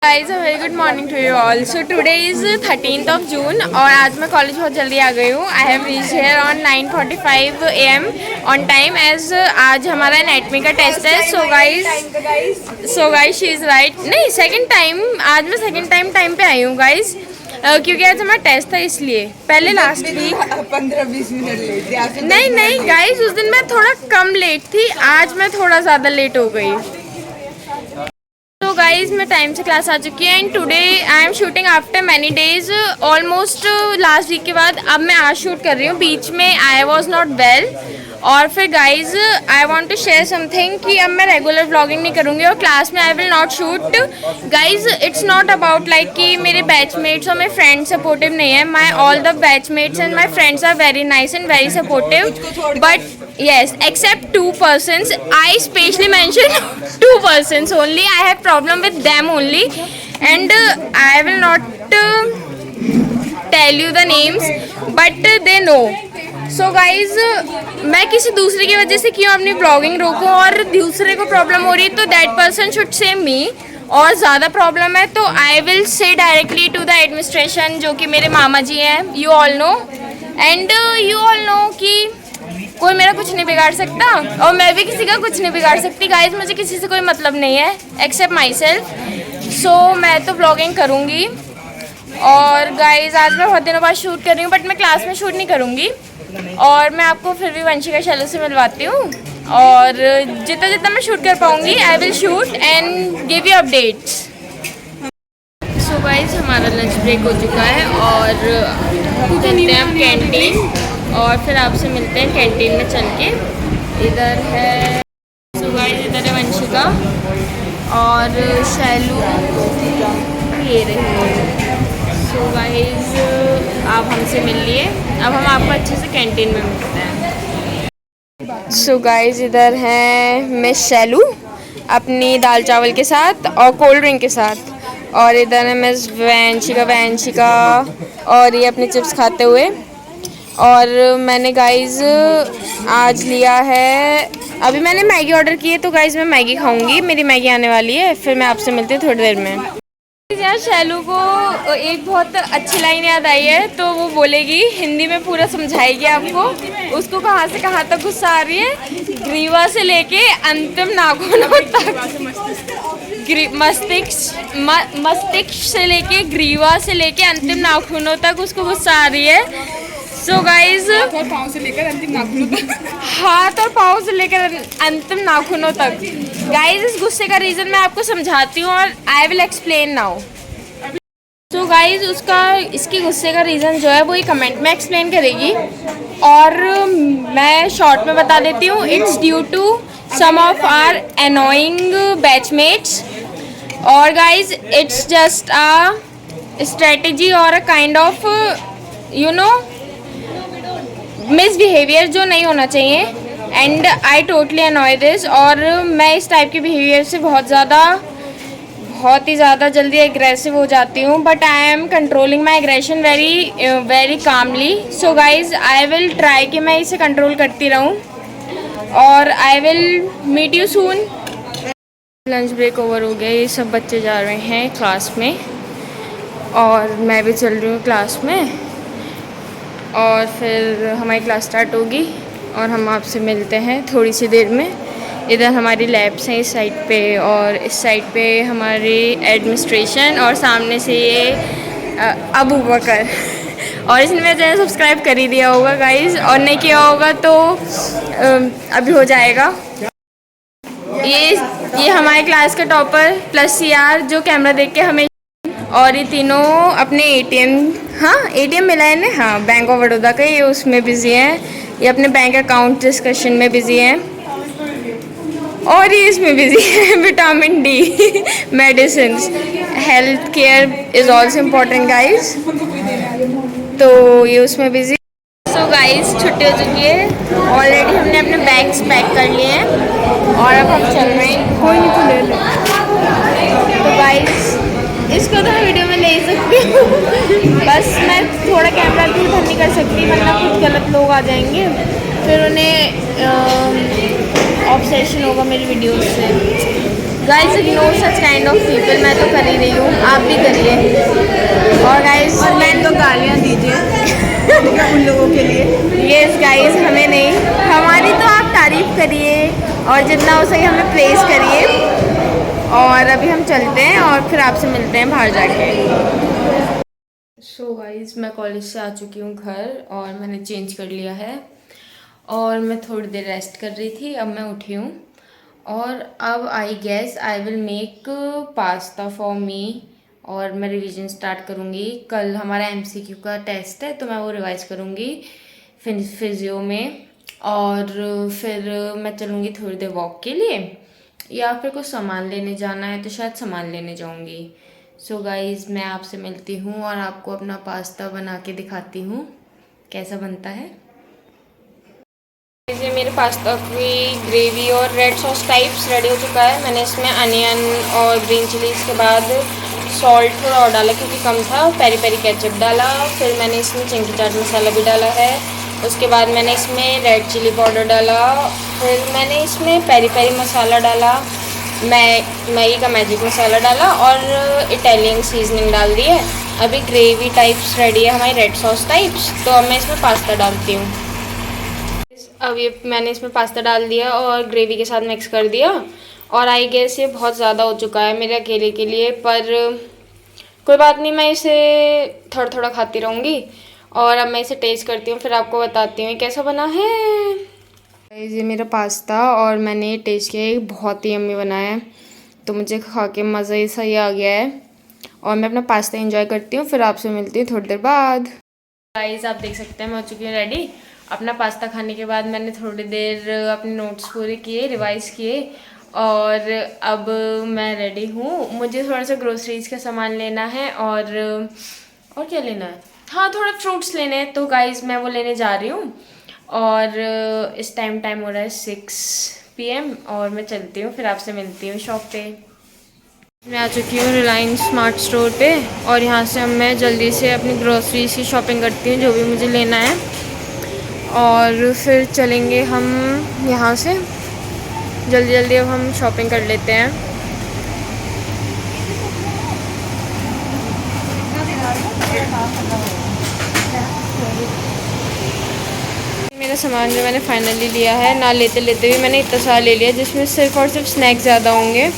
Guys a very good morning to you all. So today is 13th of June और आज मैं college बहुत जल्दी आ गई हूँ. I have reach here on 9:45 AM on time as आज हमारा एनाटॉमी का टेस्ट है. So guys she is right. नहीं सेकंड टाइम, आज मैं सेकंड टाइम पे आई हूँ गाइज, क्योंकि आज हमारा टेस्ट था इसलिए. पहले लास्ट वीक 15-20 मिनट लेट. नहीं गाइज, उस दिन मैं थोड़ा कम लेट थी, आज मैं थोड़ा ज़्यादा लेट हो गई. तो गाइज मैं टाइम से क्लास आ चुकी है and today I am shooting after many days. Almost last week के बाद अब मैं आज शूट कर रही हूँ. बीच में आई वॉज नॉट वेल. और फिर guys I want to share something कि अब मैं रेगुलर व्लॉगिंग नहीं करूँगी और क्लास में I will not shoot. Guys it's not about like कि मेरे बैचमेट्स और मेरे फ्रेंड्स सपोर्टिव नहीं है. My all the batchmates and my friends are very nice and very supportive, but yes, except 2 persons. I specially mention 2 persons only. I have problem with them only, and I will not tell you the names, but they know. So guys, मैं किसी दूसरे की वजह से क्यों अपनी blogging रोकूं और दूसरे को प्रॉब्लम हो रही है तो दैट पर्सन शुड से मी. और ज़्यादा प्रॉब्लम है तो I will say directly to the administration, जो कि मेरे मामा जी हैं. You all know and you all know कि कोई मेरा कुछ नहीं बिगाड़ सकता और मैं भी किसी का कुछ नहीं बिगाड़ सकती. गाइज मुझे किसी से कोई मतलब नहीं है एक्सेप्ट माई सेल्फ. सो मैं तो व्लॉगिंग करूँगी. और गाइज आज मैं बहुत दिनों बाद शूट कर रही हूँ, बट मैं क्लास में शूट नहीं करूँगी. और मैं आपको फिर भी वंशिका शैलो से मिलवाती हूँ और जितना मैं शूट कर पाऊँगी I will shoot and give you updates. So guys हमारा लंच ब्रेक हो चुका है और चलते हैं हम कैंटीन और फिर आपसे मिलते हैं कैंटीन में चल के. इधर है सो गाइस, इधर है वंशिका और शैलू ये रही. सो गाइस आप हमसे मिल लिए, अब हम आपको अच्छे से कैंटीन में मिलते हैं. सो गाइस इधर है मिस शैलू अपनी दाल चावल के साथ और कोल्ड ड्रिंक के साथ, और इधर है मिस वंशिका और ये अपने चिप्स खाते हुए. और मैंने गाइज़ आज लिया है, अभी मैंने मैगी ऑर्डर की है तो गाइज़ मैं मैगी खाऊंगी. मेरी मैगी आने वाली है, फिर मैं आपसे मिलती हूँ थोड़ी देर में. यार शैलू को एक बहुत अच्छी लाइन याद आई है तो वो बोलेगी, हिंदी में पूरा समझाएगी आपको. उसको कहाँ से कहाँ तक गुस्सा आ रही है, ग्रीवा से लेके अंतिम नाखूनों तक, मस्तिष्क से लेके ग्रीवा से लेके अंतिम नाखूनों तक उसको गुस्सा आ रही है. सो गाइज हाथ और पाँव से लेकर अंतिम नाखूनों तक, हाथ और पाँव से लेकर अंतिम नाखूनों तक. गाइज इस गुस्से का रीज़न मैं आपको समझाती हूँ और I will explain now. So guys इसकी गुस्से का रीज़न जो है वो ये कमेंट में एक्सप्लेन करेगी और मैं शॉर्ट में बता देती हूँ. It's due to some of our annoying batchmates. और guys it's just a strategy और a kind of you know misbehaviour जो नहीं होना चाहिए. And I totally annoy this. और मैं इस टाइप के बिहेवियर से बहुत ही ज़्यादा जल्दी एग्रेसिव हो जाती हूँ, but I am controlling my aggression very calmly. So guys I will try कि मैं इसे कंट्रोल करती रहूँ और I will meet you soon. Lunch break over हो गया, ये सब बच्चे जा रहे हैं क्लास में और मैं भी चल रही हूँ क्लास में और फिर हमारी क्लास स्टार्ट होगी और हम आपसे मिलते हैं थोड़ी सी देर में. इधर हमारी लैब्स हैं इस साइड पे और इस साइड पे हमारी एडमिनिस्ट्रेशन और सामने से ये अबू बकर. और इसने मेरा चैनल सब्सक्राइब कर ही दिया होगा गाइज़, और नहीं किया होगा तो अभी हो जाएगा. ये हमारे क्लास का टॉपर प्लस CR जो कैमरा देख के हमें, और ये तीनों अपने ATM मिला है ना, हाँ बैंक ऑफ बड़ौदा का, ये उसमें बिज़ी हैं. ये अपने बैंक अकाउंट डिस्कशन में बिज़ी हैं और ये इसमें बिज़ी है vitamin D medicine. Health care is also important guys. तो ये उसमें बिजी। सो गाइस छुट्टी हो चुकी है, ऑलरेडी हमने अपने बैग्स पैक कर लिए हैं और अब हम चल रहे हैं। कोई नहीं तो ले ले। तो गाइस इसको तो मैं वीडियो में ले ही सकती हूँ बस मैं थोड़ा कैमरा इधर नहीं कर सकती वरना कुछ गलत लोग आ जाएंगे, फिर उन्हें ऑब्सेशन होगा मेरी वीडियोस से। Guys ignore such kind of people, मैं तो कर ही रही हूँ, आप भी करिए। और गाइस मैं तो गालियाँ दीजिए उन लोगों के लिए। यस गाइस हमें नहीं, हमारी तो आप तारीफ करिए और जितना हो सके हमें प्रेज करिए। और अभी हम चलते हैं और फिर आपसे मिलते हैं बाहर जाके। सो गाइस मैं कॉलेज से आ चुकी हूँ घर और मैंने चेंज कर लिया है और मैं थोड़ी देर रेस्ट कर रही थी, अब मैं उठी हूँ और अब I guess I will make pasta for me और मैं रिवीजन स्टार्ट करूँगी। कल हमारा MCQ का टेस्ट है तो मैं वो रिवाइज करूँगी फिजियो में और फिर मैं चलूँगी थोड़ी देर वॉक के लिए या फिर कुछ सामान लेने जाना है तो शायद सामान लेने जाऊँगी। सो गाइज़ मैं आपसे मिलती हूँ और आपको अपना पास्ता बना के दिखाती हूँ कैसा बनता है। ये मेरे पास्ता की ग्रेवी और रेड सॉस टाइप्स रेडी हो चुका है। मैंने इसमें अनियन और ग्रीन चिलीज़ के बाद सॉल्ट थोड़ा और डाला क्योंकि कम था, पेरी पेरी केचप डाला, फिर मैंने इसमें चिंकी चाट मसाला भी डाला है, उसके बाद मैंने इसमें रेड चिली पाउडर डाला, फिर मैंने इसमें पेरी पेरी मसाला डाला, मैगी का मैजिक मसाला डाला और इटालियन सीजनिंग डाल दी है। अभी ग्रेवी टाइप्स रेडी है हमारी रेड सॉस टाइप्स, तो अब मैं इसमें पास्ता डालती हूँ। अब ये मैंने इसमें पास्ता डाल दिया और ग्रेवी के साथ मिक्स कर दिया और आई गेस ये बहुत ज़्यादा हो चुका है मेरे अकेले के लिए, पर कोई बात नहीं, मैं इसे थोड़ा थोड़ा खाती रहूँगी। और अब मैं इसे टेस्ट करती हूँ फिर आपको बताती हूँ कैसा बना है। ये मेरा पास्ता और मैंने ये टेस्ट किया, ये बहुत ही यम्मी बना है, तो मुझे खा के मज़ा ही सही आ गया है और मैं अपना पास्ता एंजॉय करती हूँ। फिर आपसे मिलती हूँ थोड़ी देर बाद। गाइस आप देख सकते हैं मैं हो चुकी हूँ रेडी। अपना पास्ता खाने के बाद मैंने थोड़ी देर अपने नोट्स पूरे किए, रिवाइज़ किए और अब मैं रेडी हूँ। मुझे थोड़ा सा ग्रोसरीज़ का सामान लेना है और क्या लेना है, हाँ थोड़ा फ्रूट्स लेने हैं, तो गाइस मैं वो लेने जा रही हूँ। और इस टाइम हो रहा है 6 PM और मैं चलती हूँ, फिर आपसे मिलती हूँ शॉप पे। मैं आ चुकी हूँ रिलायंस स्मार्ट स्टोर पे और यहाँ से अब मैं जल्दी से अपनी ग्रोसरीज की शॉपिंग करती हूँ जो भी मुझे लेना है और फिर चलेंगे हम यहाँ से। जल्दी जल्दी अब हम शॉपिंग कर लेते हैं। मेरा सामान जो मैंने फाइनली लिया है, ना लेते लेते भी मैंने इतना सारा ले लिया जिसमें सिर्फ और सिर्फ स्नैक्स ज़्यादा होंगे।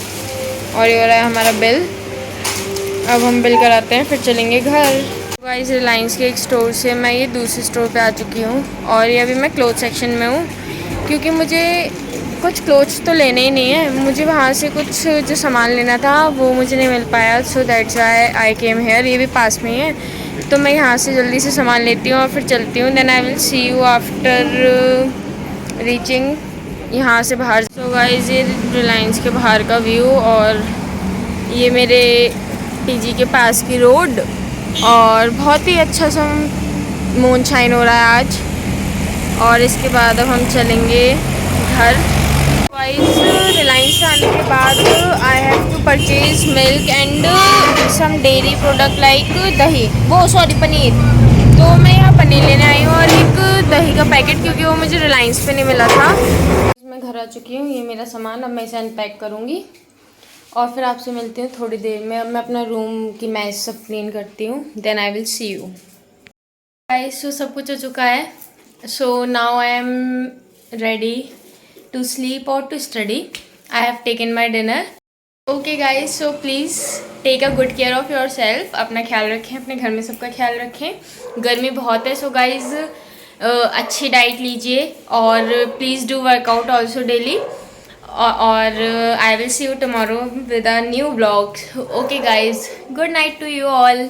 और ये हो रहा है हमारा बिल, अब हम बिल कराते हैं फिर चलेंगे घर। गाइस रिलायंस के एक स्टोर से मैं ये दूसरे स्टोर पे आ चुकी हूँ और ये अभी मैं क्लोथ सेक्शन में हूँ क्योंकि मुझे कुछ क्लोथ्स तो लेने ही नहीं है, मुझे वहाँ से कुछ जो सामान लेना था वो मुझे नहीं मिल पाया, so that's why I came here. ये भी पास में ही है तो मैं यहाँ से जल्दी से सामान लेती हूँ और फिर चलती हूँ। Then I will see you after reaching यहाँ से बाहर। सो गाइस ये रिलायंस के बाहर का व्यू और ये मेरे PG के पास की रोड और बहुत ही अच्छा सा मून शाइन हो रहा है आज। और इसके बाद अब हम चलेंगे घर। गाइस रिलायंस से आने के बाद I have to purchase milk and some dairy product like दही, वो सॉरी पनीर, तो मैं यहाँ पनीर लेने आई हूँ और एक दही का पैकेट क्योंकि वो मुझे रिलायंस पे नहीं मिला था। मैं घर आ चुकी हूँ, ये मेरा सामान, अब मैं इसे अनपैक करूँगी और फिर आपसे मिलती हूँ थोड़ी देर में। अब मैं अपना रूम की मैच सब क्लीन करती हूँ, then I will see you guys. So सब कुछ हो चुका है, so now I am ready to sleep और to study. I have taken my dinner. Okay guys, so please take a good care of your self. अपना ख्याल रखें, अपने घर में सबका ख्याल रखें, गर्मी बहुत है। सो गाइस अच्छी डाइट लीजिए और please do workout also daily और I will see you tomorrow with a new blog. Okay guys, good night to you all.